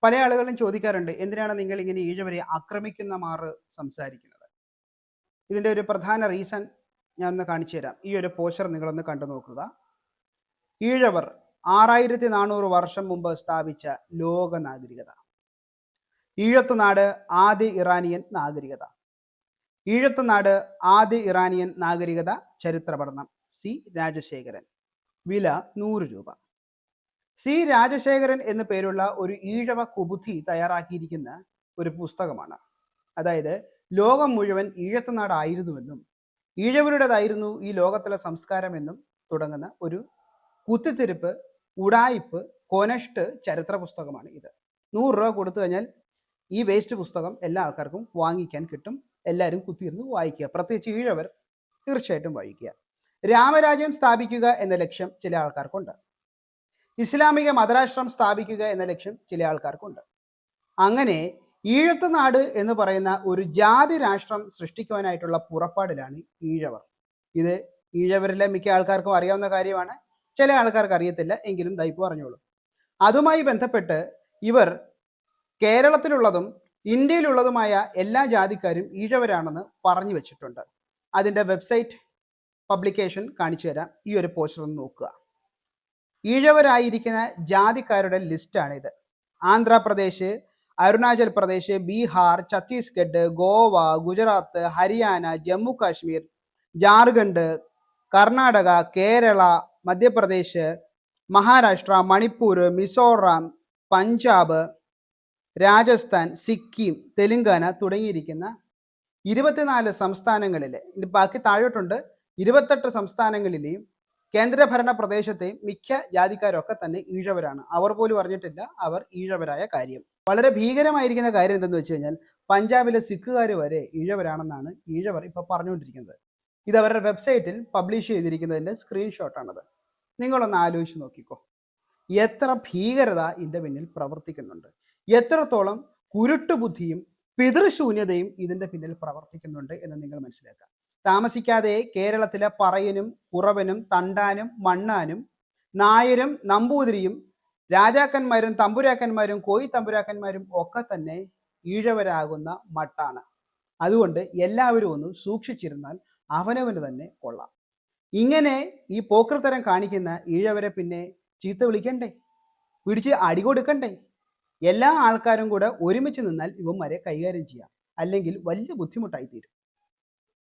പല ആളുകളും ചോദിക്കാറുണ്ട്, എന്തിനാണ് നിങ്ങൾ ഇങ്ങനെ ഈഴവരെ ആക്രമിക്കുന്ന മാറ് സംസാരിക്കുന്നത്? ഇതിൻ്റെ ഒരു പ്രധാന റീസൺ ഞാനൊന്ന് കാണിച്ചു തരാം. ഈ ഒരു പോസ്റ്റർ നിങ്ങളൊന്ന് കണ്ടു നോക്കുക. ഈഴവർ 6400 വർഷം മുമ്പ് സ്ഥാപിച്ച ലോക നാഗരികത. ഈഴത്തുനാട് ആദ്യ ഇറാനിയൻ നാഗരികത. ഈഴത്തുനാട് ആദ്യ ഇറാനിയൻ നാഗരികത ചരിത്ര പഠനം. സി രാജശേഖരൻ. വില 100 രൂപ. സി രാജശേഖരൻ എന്നു പേരുള്ള ഒരു ഈഴവ കുബുദ്ധി തയ്യാറാക്കിയിരിക്കുന്ന ഒരു പുസ്തകമാണ്. അതായത് ലോകം മുഴുവൻ ഈഴത്തുനാടായിരുന്നുവെന്നും ഈഴവരുടേതായിരുന്നു ഈ ലോകത്തിലെ സംസ്കാരമെന്നും തുടങ്ങുന്ന ഒരു കുത്തിത്തിരിപ്പ്, ഉടായിപ്പ്, കൊനഷ്ട് ചരിത്ര പുസ്തകമാണ് ഇത്. 100 രൂപ കൊടുത്തു കഴിഞ്ഞാൽ ഈ വേസ്റ്റ് പുസ്തകം എല്ലാ ആൾക്കാർക്കും വാങ്ങിക്കാൻ കിട്ടും. എല്ലാവരും കുത്തിയിരുന്ന് വായിക്കുക. പ്രത്യേകിച്ച് ഈഴവർ തീർച്ചയായിട്ടും വായിക്കുക. രാമരാജ്യം സ്ഥാപിക്കുക എന്ന ലക്ഷ്യം ചില ആൾക്കാർക്കുണ്ട്. ഇസ്ലാമിക മതരാഷ്ട്രം സ്ഥാപിക്കുക എന്ന ലക്ഷ്യം ചില ആൾക്കാർക്കുണ്ട്. അങ്ങനെ ഈഴത്തുനാട് എന്ന് പറയുന്ന ഒരു ജാതി രാഷ്ട്രം സൃഷ്ടിക്കുവാനായിട്ടുള്ള പുറപ്പാടിലാണ് ഈഴവർ. ഇത് ഈഴവരിലെ മിക്ക ആൾക്കാർക്കും അറിയാവുന്ന കാര്യമാണ്. ചില ആൾക്കാർക്ക് അറിയത്തില്ല, എങ്കിലും ദൈവം അറിഞ്ഞോളൂ. അതുമായി ബന്ധപ്പെട്ട് ഇവർ കേരളത്തിലുള്ളതും ഇന്ത്യയിലുള്ളതുമായ എല്ലാ ജാതിക്കാരും ഈഴവരാണെന്ന് പറഞ്ഞു വെച്ചിട്ടുണ്ട്. അതിൻ്റെ വെബ്സൈറ്റ് പബ്ലിക്കേഷൻ കാണിച്ചു തരാം. ഈ ഒരു പോസ്റ്റർ ഒന്ന് നോക്കുക. ഈഴവരായിരിക്കുന്ന ജാതിക്കാരുടെ ലിസ്റ്റാണിത്. ആന്ധ്രാപ്രദേശ്, അരുണാചൽ പ്രദേശ്, ബീഹാർ, ഛത്തീസ്ഗഡ്, ഗോവ, ഗുജറാത്ത്, ഹരിയാന, ജമ്മു കാശ്മീർ, ജാർഖണ്ഡ്, കർണാടക, കേരള, മധ്യപ്രദേശ്, മഹാരാഷ്ട്ര, മണിപ്പൂർ, മിസോറാം, പഞ്ചാബ്, രാജസ്ഥാൻ, സിക്കിം, തെലുങ്കാന തുടങ്ങിയിരിക്കുന്ന 24 സംസ്ഥാനങ്ങളിലെ, ബാക്കി താഴോട്ടുണ്ട്, 28 സംസ്ഥാനങ്ങളിലെയും കേന്ദ്രഭരണ പ്രദേശത്തെയും മിക്ക ജാതിക്കാരൊക്കെ തന്നെ ഈഴവരാണ്. അവർ പോലും അറിഞ്ഞിട്ടില്ല അവർ ഈഴവരായ കാര്യം. വളരെ ഭീകരമായിരിക്കുന്ന കാര്യം എന്തെന്ന് വെച്ച് കഴിഞ്ഞാൽ പഞ്ചാബിലെ സിഖുകാർ വരെ ഈഴവരാണെന്നാണ് ഈഴവർ ഇപ്പോൾ പറഞ്ഞുകൊണ്ടിരിക്കുന്നത്. ഇത് അവരുടെ വെബ്സൈറ്റിൽ പബ്ലിഷ് ചെയ്തിരിക്കുന്നതിൻ്റെ സ്ക്രീൻഷോട്ടാണത്. നിങ്ങളൊന്ന് ആലോചിച്ച് നോക്കിക്കോ. എത്ര ഭീകരത ഇതിൻ്റെ പിന്നിൽ പ്രവർത്തിക്കുന്നുണ്ട്, എത്രത്തോളം കുരുട്ടുബുദ്ധിയും പിതൃശൂന്യതയും ഇതിൻ്റെ പിന്നിൽ പ്രവർത്തിക്കുന്നുണ്ട് എന്ന് നിങ്ങൾ മനസ്സിലാക്കുക. താമസിക്കാതെ കേരളത്തിലെ പറയനും കുറവനും തണ്ടാനും മണ്ണാനും നായരും നമ്പൂതിരിയും രാജാക്കന്മാരും തമ്പുരാക്കന്മാരും കോയി തമ്പുരാക്കന്മാരും ഒക്കെ തന്നെ ഈഴവരാകുന്ന മട്ടാണ്. അതുകൊണ്ട് എല്ലാവരും ഒന്ന് സൂക്ഷിച്ചിരുന്നാൽ അവനവന് തന്നെ കൊള്ളാം. ഇങ്ങനെ ഈ പോക്കൃത്തരം കാണിക്കുന്ന ഈഴവരെ പിന്നെ ചീത്ത വിളിക്കണ്ടേ, പിടിച്ച് അടികൊടുക്കണ്ടേ? എല്ലാ ആൾക്കാരും കൂടെ ഒരുമിച്ച് നിന്നാൽ ഇവന്മാരെ കൈകാര്യം ചെയ്യാം. അല്ലെങ്കിൽ വലിയ ബുദ്ധിമുട്ടായി തീരും.